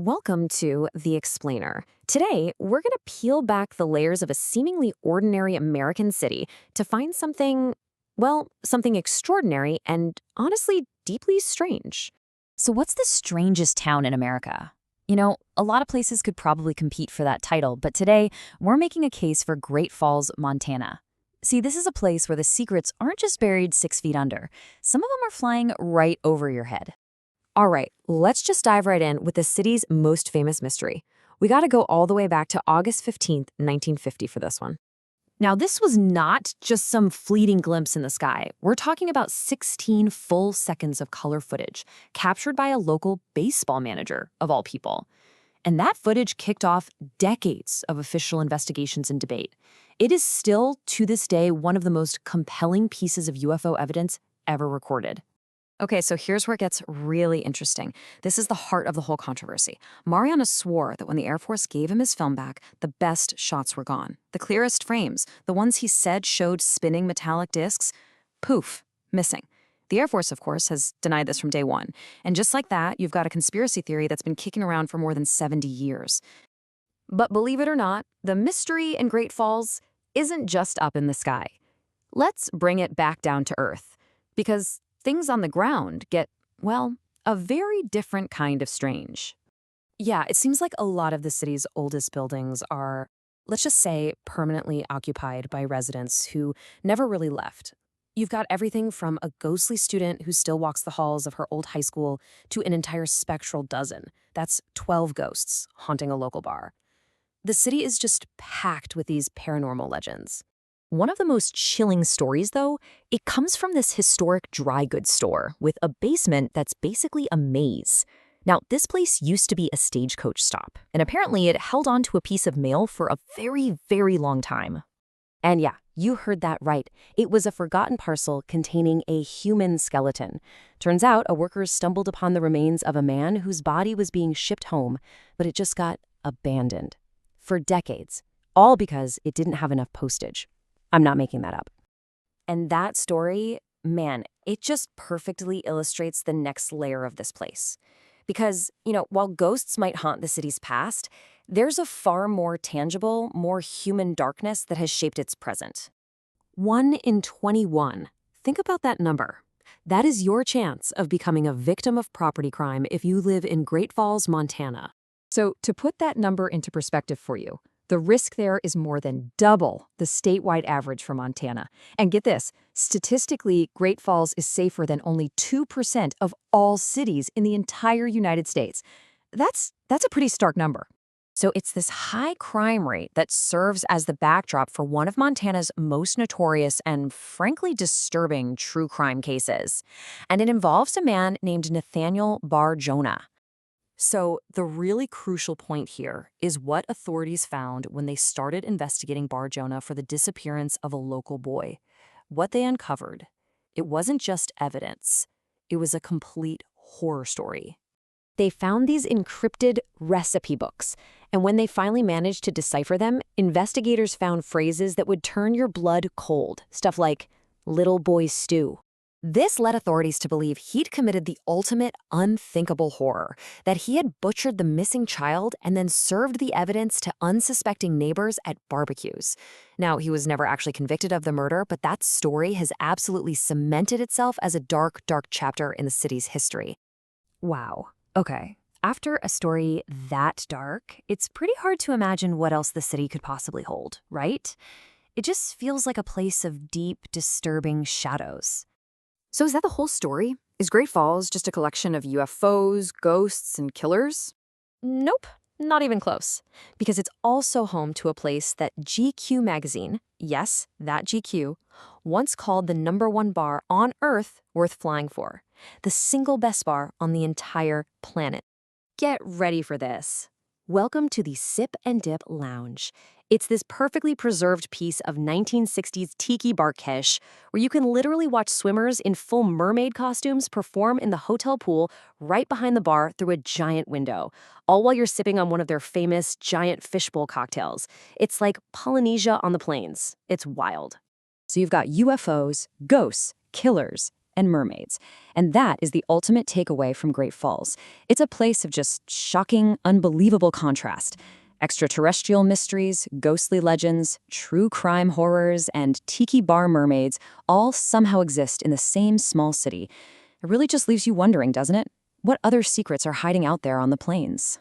Welcome to The Explainer. Today, we're going to peel back the layers of a seemingly ordinary American city to find something, well, something extraordinary and honestly deeply strange. So, what's the strangest town in America? A lot of places could probably compete for that title, but today we're making a case for Great Falls, Montana. See, this is a place where the secrets aren't just buried 6 feet under. Some of them are flying right over your head. All right, let's just dive right in with the city's most famous mystery. We got to go all the way back to August 15th, 1950 for this one. Now, this was not just some fleeting glimpse in the sky. We're talking about 16 full seconds of color footage captured by a local baseball manager, of all people. And that footage kicked off decades of official investigations and debate. It is still, to this day, one of the most compelling pieces of UFO evidence ever recorded. Okay, so here's where it gets really interesting. This is the heart of the whole controversy. Mariana swore that when the Air Force gave him his film back, the best shots were gone. The clearest frames, the ones he said showed spinning metallic discs, poof, missing. The Air Force, of course, has denied this from day one. And just like that, you've got a conspiracy theory that's been kicking around for more than 70 years. But believe it or not, the mystery in Great Falls isn't just up in the sky. Let's bring it back down to Earth. Because things on the ground get, well, a very different kind of strange. Yeah, it seems like a lot of the city's oldest buildings are, let's just say, permanently occupied by residents who never really left. You've got everything from a ghostly student who still walks the halls of her old high school to an entire spectral dozen. That's 12 ghosts haunting a local bar. The city is just packed with these paranormal legends. One of the most chilling stories, though, it comes from this historic dry goods store with a basement that's basically a maze. Now, this place used to be a stagecoach stop, and apparently it held on to a piece of mail for a very, very long time. And yeah, you heard that right. It was a forgotten parcel containing a human skeleton. Turns out a worker stumbled upon the remains of a man whose body was being shipped home, but it just got abandoned. For decades, all because it didn't have enough postage. I'm not making that up. And that story, man, it just perfectly illustrates the next layer of this place. Because, while ghosts might haunt the city's past, there's a far more tangible, more human darkness that has shaped its present. 1 in 21. Think about that number. That is your chance of becoming a victim of property crime if you live in Great Falls, Montana. So, to put that number into perspective for you, the risk there is more than double the statewide average for Montana. And get this, statistically, Great Falls is safer than only 2% of all cities in the entire United States. That's a pretty stark number. So it's this high crime rate that serves as the backdrop for one of Montana's most notorious and frankly disturbing true crime cases. And it involves a man named Nathaniel Bar Jonah. So the really crucial point here is what authorities found when they started investigating Bar Jonah for the disappearance of a local boy. What they uncovered, it wasn't just evidence. It was a complete horror story. They found these encrypted recipe books, and when they finally managed to decipher them, investigators found phrases that would turn your blood cold, stuff like, "little boy's stew." This led authorities to believe he'd committed the ultimate unthinkable horror, that he had butchered the missing child and then served the evidence to unsuspecting neighbors at barbecues. Now, he was never actually convicted of the murder, but that story has absolutely cemented itself as a dark, dark chapter in the city's history. Wow. Okay. After a story that dark, it's pretty hard to imagine what else the city could possibly hold, right? It just feels like a place of deep, disturbing shadows. So is that the whole story? Is Great Falls just a collection of UFOs, ghosts, and killers? Nope, not even close. Because it's also home to a place that GQ magazine, yes, that GQ, once called the #1 bar on Earth worth flying for. The single best bar on the entire planet. Get ready for this. Welcome to the Sip and Dip Lounge. It's this perfectly preserved piece of 1960s tiki bar cache where you can literally watch swimmers in full mermaid costumes perform in the hotel pool right behind the bar through a giant window, all while you're sipping on one of their famous giant fishbowl cocktails. It's like Polynesia on the plains. It's wild. So you've got UFOs, ghosts, killers, and mermaids. And that is the ultimate takeaway from Great Falls. It's a place of just shocking, unbelievable contrast. Extraterrestrial mysteries, ghostly legends, true crime horrors, and tiki bar mermaids all somehow exist in the same small city. It really just leaves you wondering, doesn't it? What other secrets are hiding out there on the plains?